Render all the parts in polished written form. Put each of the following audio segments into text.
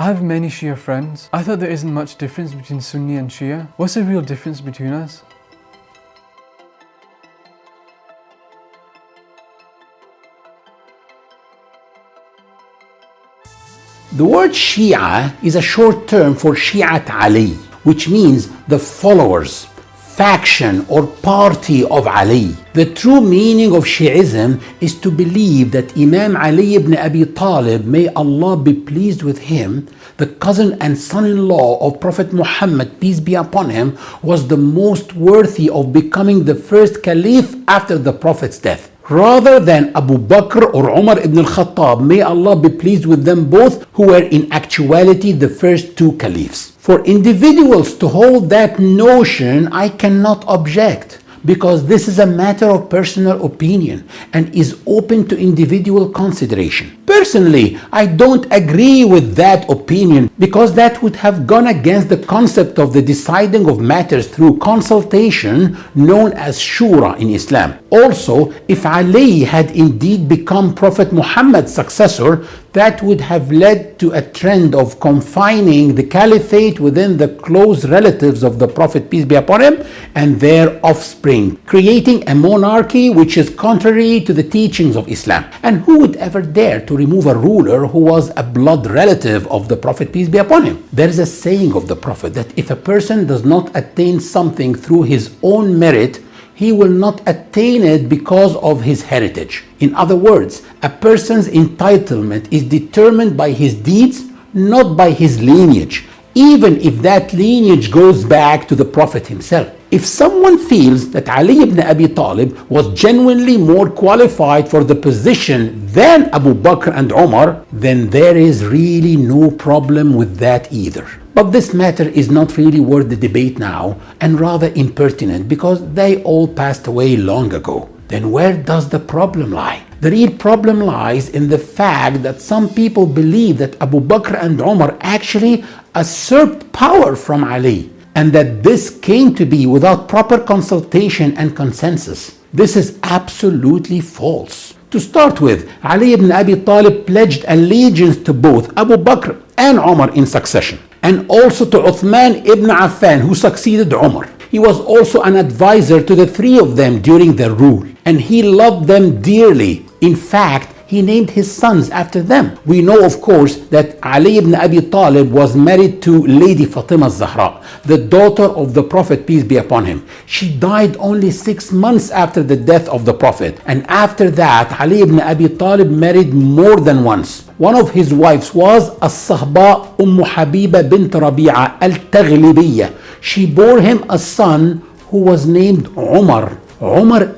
I have many Shia friends. I thought there isn't much difference between Sunni and Shia. What's the real difference between us? The word Shia is a short term for Shi'at Ali, which means the followers, faction or party of Ali. The true meaning of Shi'ism is to believe that Imam Ali ibn Abi Talib, may Allah be pleased with him, the cousin and son-in-law of Prophet Muhammad, peace be upon him, was the most worthy of becoming the first caliph after the Prophet's death, rather than Abu Bakr or Umar ibn al-Khattab, may Allah be pleased with them both, who were in actuality the first two caliphs. For individuals to hold that notion, I cannot object, because this is a matter of personal opinion and is open to individual consideration. Personally, I don't agree with that opinion, because that would have gone against the concept of the deciding of matters through consultation, known as shura in Islam. Also, if Ali had indeed become Prophet Muhammad's successor, that would have led to a trend of confining the caliphate within the close relatives of the Prophet, peace be upon him, and their offspring, creating a monarchy which is contrary to the teachings of Islam. And who would ever dare to remove a ruler who was a blood relative of the Prophet, peace be upon him? There is a saying of the Prophet that if a person does not attain something through his own merit, he will not attain it because of his heritage. In other words, a person's entitlement is determined by his deeds, not by his lineage, even if that lineage goes back to the Prophet himself. If someone feels that Ali ibn Abi Talib was genuinely more qualified for the position than Abu Bakr and Umar, then there is really no problem with that either. But this matter is not really worth the debate now, and rather impertinent, because they all passed away long ago. Then where does the problem lie? The real problem lies in the fact that some people believe that Abu Bakr and Umar actually usurped power from Ali, and that this came to be without proper consultation and consensus. This is absolutely false. To start with, Ali ibn Abi Talib pledged allegiance to both Abu Bakr and Umar in succession, and also to Uthman ibn Affan, who succeeded Umar. He was also an advisor to the three of them during their rule, and he loved them dearly. In fact, he named his sons after them. We know, of course, that Ali ibn Abi Talib was married to Lady Fatima al-Zahra, the daughter of the Prophet, peace be upon him. She died only 6 months after the death of the Prophet, and after that, Ali ibn Abi Talib married more than once. One of his wives was الصهباء حبيبة بنت ربيعة التغلبية. She bore him a son who was named Umar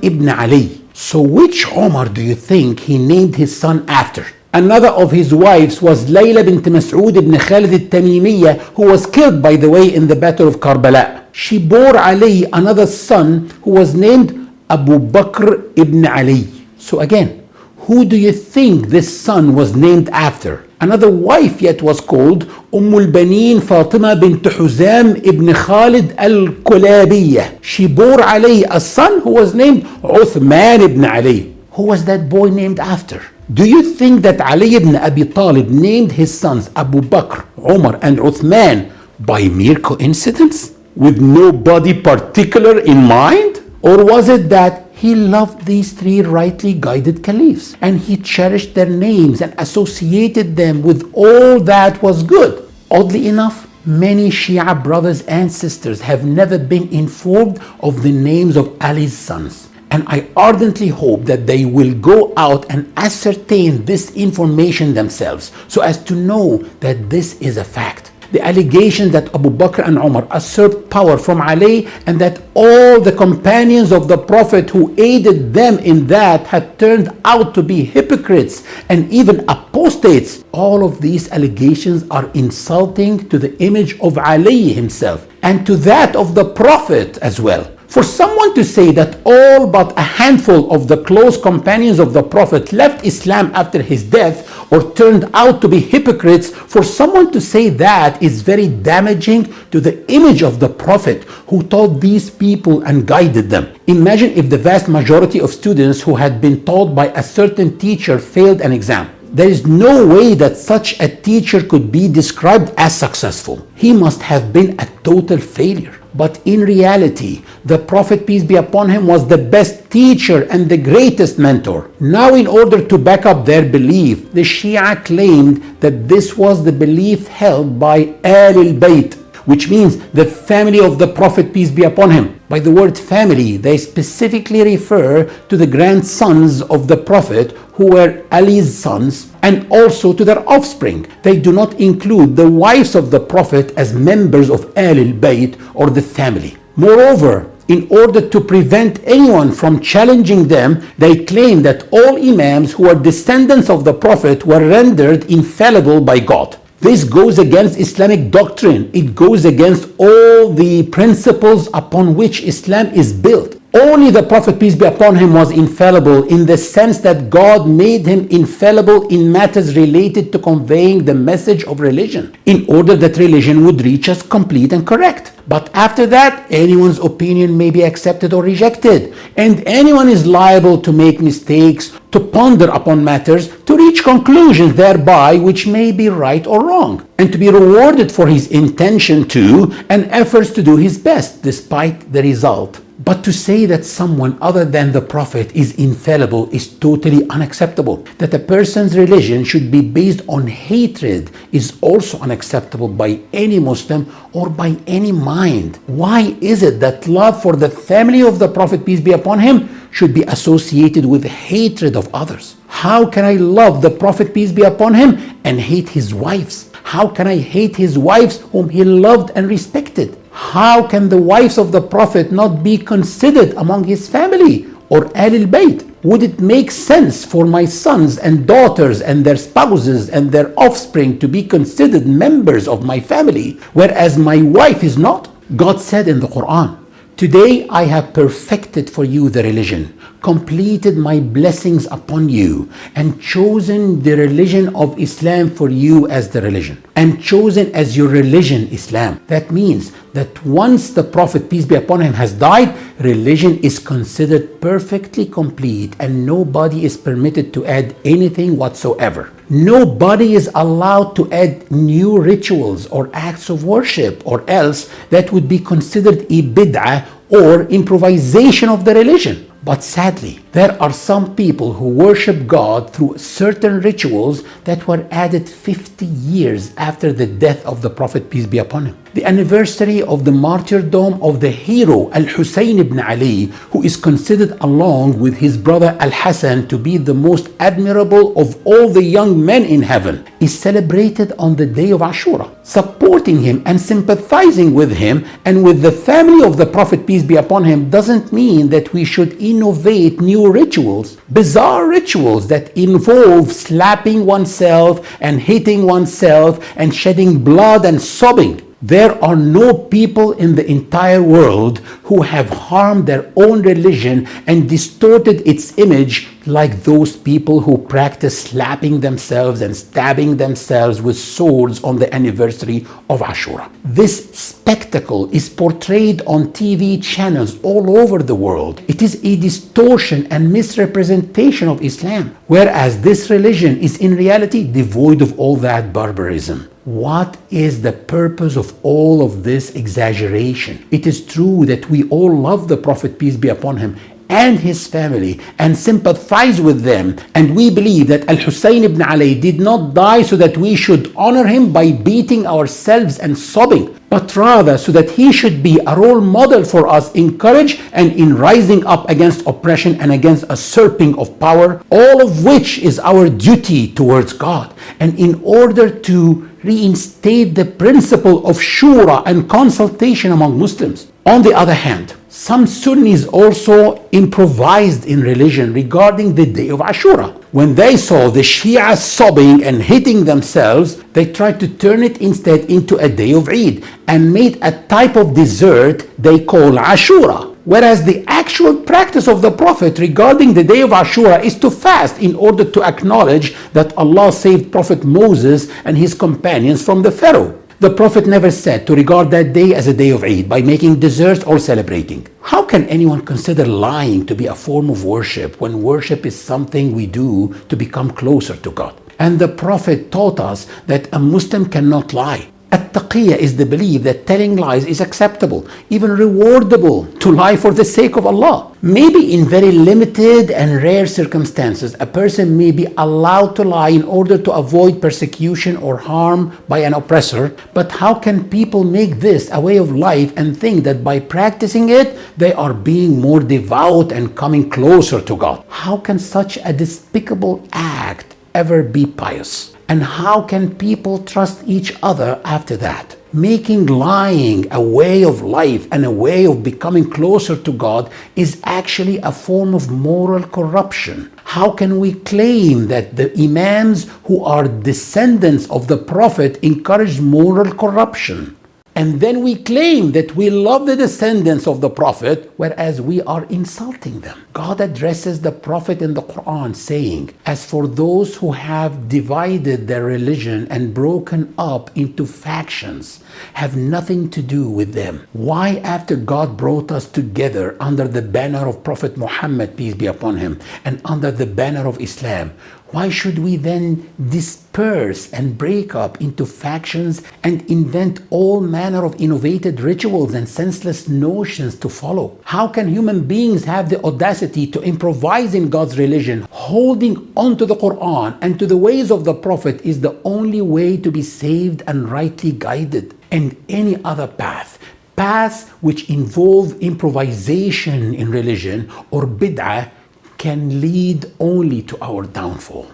ibn Ali. So which Umar do you think he named his son after? Another of his wives was Layla bint Mas'ud ibn Khalid al-Tamimiyya, who was killed, by the way, in the Battle of Karbala. She bore Ali another son who was named Abu Bakr ibn Ali. So again, who do you think this son was named after? Another wife yet was called al-Banin Fatima bint Huzam ibn Khalid al-Kulabiyya. She bore Ali a son who was named Uthman ibn Ali. Who was that boy named after? Do you think that Ali ibn Abi Talib named his sons Abu Bakr, Umar and Uthman by mere coincidence, with nobody particular in mind? Or was it that he loved these three rightly guided caliphs, and he cherished their names and associated them with all that was good? Oddly enough, many Shia brothers and sisters have never been informed of the names of Ali's sons, and I ardently hope that they will go out and ascertain this information themselves, so as to know that this is a fact. The allegation that Abu Bakr and Umar usurped power from Ali, and that all the companions of the Prophet who aided them in that had turned out to be hypocrites and even apostates, all of these allegations are insulting to the image of Ali himself and to that of the Prophet as well. For someone to say that all but a handful of the close companions of the Prophet left Islam after his death or turned out to be hypocrites, for someone to say that is very damaging to the image of the Prophet who taught these people and guided them. Imagine if the vast majority of students who had been taught by a certain teacher failed an exam. There is no way that such a teacher could be described as successful. He must have been a total failure. But in reality, the Prophet, peace be upon him, was the best teacher and the greatest mentor. Now, in order to back up their belief, the Shia claimed that this was the belief held by Al-Bayt, which means the family of the Prophet, peace be upon him. By the word family, they specifically refer to the grandsons of the Prophet, who were Ali's sons, and also to their offspring. They do not include the wives of the Prophet as members of Al-Bayt or the family. Moreover, in order to prevent anyone from challenging them, they claim that all Imams who are descendants of the Prophet were rendered infallible by God. This goes against Islamic doctrine. It goes against all the principles upon which Islam is built. Only the Prophet, peace be upon him, was infallible in the sense that God made him infallible in matters related to conveying the message of religion, in order that religion would reach us complete and correct. But after that, anyone's opinion may be accepted or rejected, and anyone is liable to make mistakes, to ponder upon matters, to reach conclusions thereby which may be right or wrong, and to be rewarded for his intention to and efforts to do his best despite the result. But to say that someone other than the Prophet is infallible is totally unacceptable. That a person's religion should be based on hatred is also unacceptable by any Muslim or by any mind. Why is it that love for the family of the Prophet, peace be upon him, should be associated with hatred of others? How can I love the Prophet, peace be upon him, and hate his wives? How can I hate his wives whom he loved and respected? How can the wives of the Prophet not be considered among his family or Ahlul Bayt? Would it make sense for my sons and daughters and their spouses and their offspring to be considered members of my family, whereas my wife is not? God said in the Quran, "Today I have perfected for you the religion, completed my blessings upon you, and chosen the religion of Islam for you as the religion, and chosen as your religion Islam." That means that once the Prophet, peace be upon him, has died, religion is considered perfectly complete and nobody is permitted to add anything whatsoever. Nobody is allowed to add new rituals or acts of worship, or else that would be considered a bid'ah or improvisation of the religion. But sadly, there are some people who worship God through certain rituals that were added 50 years after the death of the Prophet, peace be upon him. The anniversary of the martyrdom of the hero Al-Husayn ibn Ali, who is considered along with his brother Al-Hassan to be the most admirable of all the young men in heaven, is celebrated on the day of Ashura. Supporting him and sympathizing with him and with the family of the Prophet, peace be upon him, doesn't mean that we should innovate new rituals, bizarre rituals that involve slapping oneself and hitting oneself and shedding blood and sobbing. There are no people in the entire world who have harmed their own religion and distorted its image like those people who practice slapping themselves and stabbing themselves with swords on the anniversary of Ashura. This spectacle is portrayed on TV channels all over the world. It is a distortion and misrepresentation of Islam, whereas this religion is in reality devoid of all that barbarism. What is the purpose of all of this exaggeration? It is true that we all love the Prophet, peace be upon him, and his family, and sympathize with them, and we believe that Al-Husayn ibn Ali did not die so that we should honor him by beating ourselves and sobbing, but rather so that he should be a role model for us in courage and in rising up against oppression and against usurping of power, all of which is our duty towards God. And in order to reinstate the principle of shura and consultation among Muslims. On the other hand, some Sunnis also improvised in religion regarding the day of Ashura. When they saw the Shia sobbing and hitting themselves, they tried to turn it instead into a day of Eid and made a type of dessert they call Ashura. Whereas the actual practice of the Prophet regarding the day of Ashura is to fast in order to acknowledge that Allah saved Prophet Moses and his companions from the Pharaoh. The Prophet never said to regard that day as a day of Eid by making desserts or celebrating. How can anyone consider lying to be a form of worship when worship is something we do to become closer to God? And the Prophet taught us that a Muslim cannot lie. At-taqiyya is the belief that telling lies is acceptable, even rewardable, to lie for the sake of Allah. Maybe in very limited and rare circumstances, a person may be allowed to lie in order to avoid persecution or harm by an oppressor. But how can people make this a way of life and think that by practicing it, they are being more devout and coming closer to God? How can such a despicable act ever be pious? And how can people trust each other after that? Making lying a way of life and a way of becoming closer to God is actually a form of moral corruption. How can we claim that the Imams who are descendants of the Prophet encourage moral corruption? And then we claim that we love the descendants of the Prophet, whereas we are insulting them. God addresses the Prophet in the Quran saying, "As for those who have divided their religion and broken up into factions, have nothing to do with them." Why, after God brought us together under the banner of Prophet Muhammad, peace be upon him, and under the banner of Islam, why should we then disperse and break up into factions and invent all manner of innovative rituals and senseless notions to follow? How can human beings have the audacity to improvise in God's religion? Holding on to the Quran and to the ways of the Prophet is the only way to be saved and rightly guided. And any other paths which involve improvisation in religion or bid'ah, can lead only to our downfall.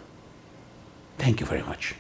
Thank you very much.